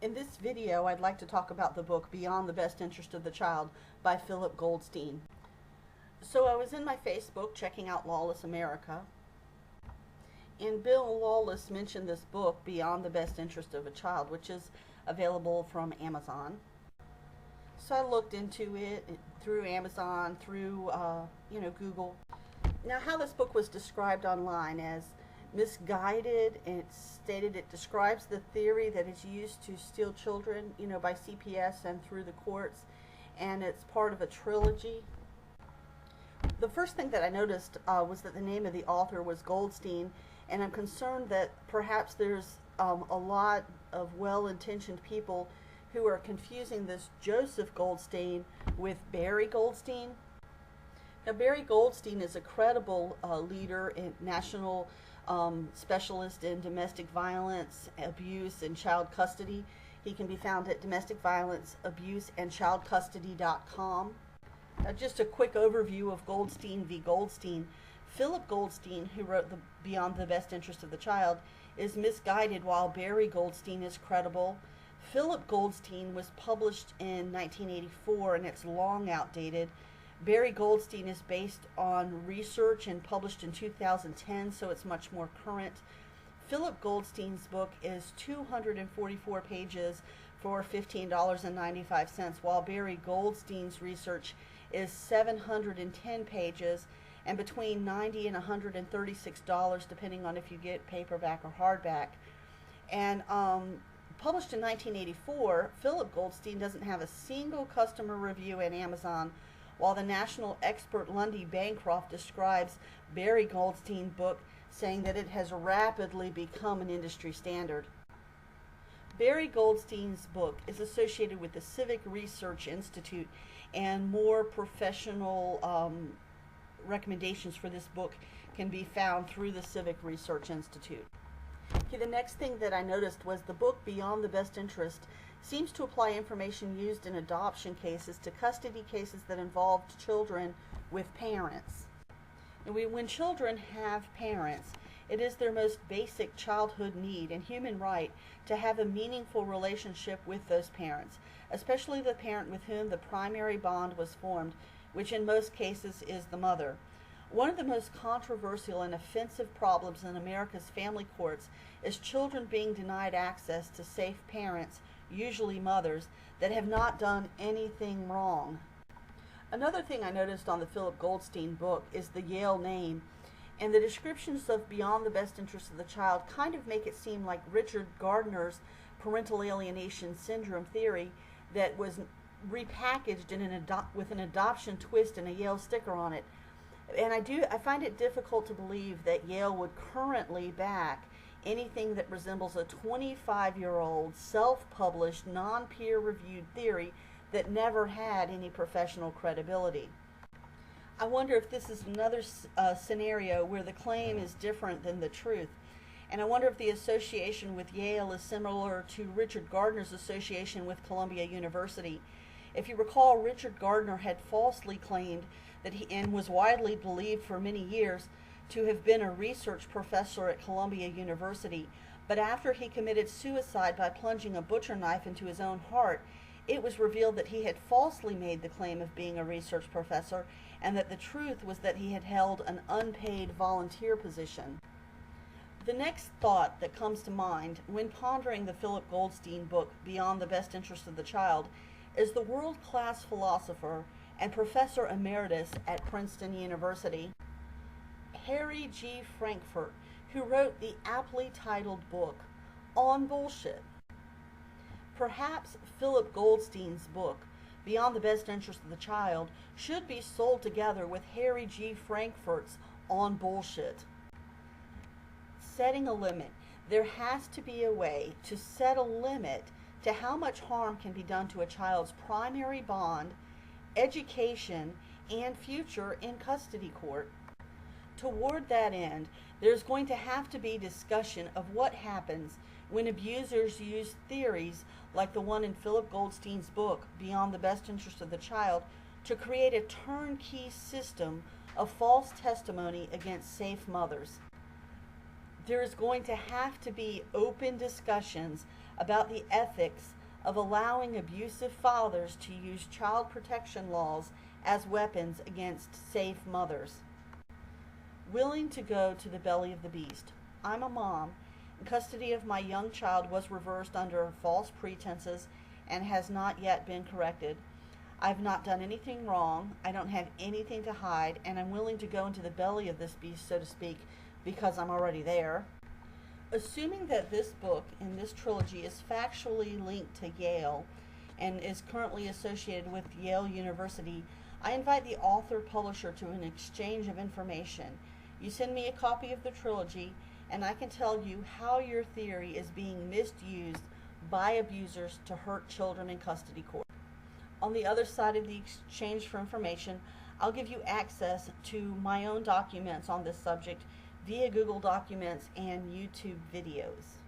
In this video, I'd like to talk about the book Beyond the Best Interest of the Child by Phillip Goldstein. So I was in my Facebook checking out Lawless America, and Bill Lawless mentioned this book, Beyond the Best Interest of a Child, which is available from Amazon. So I looked into it through Amazon, through Google. Now, how this book was described online as misguided, and it stated it describes the theory that is used to steal children, by CPS and through the courts, and it's part of a trilogy. The first thing that I noticed was that the name of the author was Goldstein, and I'm concerned that perhaps there's a lot of well-intentioned people who are confusing this Joseph Goldstein with Barry Goldstein. Now, Barry Goldstein is a credible leader and national specialist in domestic violence, abuse, and child custody. He can be found at domesticviolenceabuseandchildcustody.com. Just a quick overview of Goldstein v. Goldstein. Phillip Goldstein, who wrote the Beyond the Best Interest of the Child, is misguided while Barry Goldstein is credible. Phillip Goldstein was published in 1984 and it's long outdated. Barry Goldstein is based on research and published in 2010, so it's much more current. Phillip Goldstein's book is 244 pages for $15.95, while Barry Goldstein's research is 710 pages and between $90 and $136, depending on if you get paperback or hardback. And published in 1984, Phillip Goldstein doesn't have a single customer review at Amazon, while the national expert Lundy Bancroft describes Barry Goldstein's book, saying that it has rapidly become an industry standard. Barry Goldstein's book is associated with the Civic Research Institute, and more professional recommendations for this book can be found through the Civic Research Institute. Okay, the next thing that I noticed was the book Beyond the Best Interest seems to apply information used in adoption cases to custody cases that involved children with parents. And when children have parents, it is their most basic childhood need and human right to have a meaningful relationship with those parents, especially the parent with whom the primary bond was formed, which in most cases is the mother. One of the most controversial and offensive problems in America's family courts is children being denied access to safe parents, usually mothers, that have not done anything wrong. Another thing I noticed on the Phillip Goldstein book is the Yale name, and the descriptions of Beyond the Best Interest of the Child kind of make it seem like Richard Gardner's parental alienation syndrome theory that was repackaged with an adoption twist and a Yale sticker on it. And I find it difficult to believe that Yale would currently back anything that resembles a 25-year-old self-published, non-peer-reviewed theory that never had any professional credibility. I wonder if this is another scenario where the claim is different than the truth. And I wonder if the association with Yale is similar to Richard Gardner's association with Columbia University. If you recall, Richard Gardner had falsely claimed that and was widely believed for many years to have been a research professor at Columbia University, but after he committed suicide by plunging a butcher knife into his own heart, it was revealed that he had falsely made the claim of being a research professor, and that the truth was that he had held an unpaid volunteer position. The next thought that comes to mind when pondering the Phillip Goldstein book, Beyond the Best Interest of the Child, is the world-class philosopher and professor emeritus at Princeton University, Harry G. Frankfurt, who wrote the aptly titled book, On Bullshit. Perhaps Phillip Goldstein's book, Beyond the Best Interest of the Child, should be sold together with Harry G. Frankfurt's On Bullshit. Setting a limit. There has to be a way to set a limit to how much harm can be done to a child's primary bond, education, and future in custody court. Toward that end, there's going to have to be discussion of what happens when abusers use theories like the one in Phillip Goldstein's book, Beyond the Best Interest of the Child, to create a turnkey system of false testimony against safe mothers. There is going to have to be open discussions about the ethics of allowing abusive fathers to use child protection laws as weapons against safe mothers. Willing to go to the belly of the beast. I'm a mom, and custody of my young child was reversed under false pretenses and has not yet been corrected. I've not done anything wrong, I don't have anything to hide, and I'm willing to go into the belly of this beast, so to speak, because I'm already there. Assuming that this book in this trilogy is factually linked to Yale and is currently associated with Yale University, I invite the author-publisher to an exchange of information. You send me a copy of the trilogy, and I can tell you how your theory is being misused by abusers to hurt children in custody court. On the other side of the exchange for information, I'll give you access to my own documents on this subject via Google Documents and YouTube videos.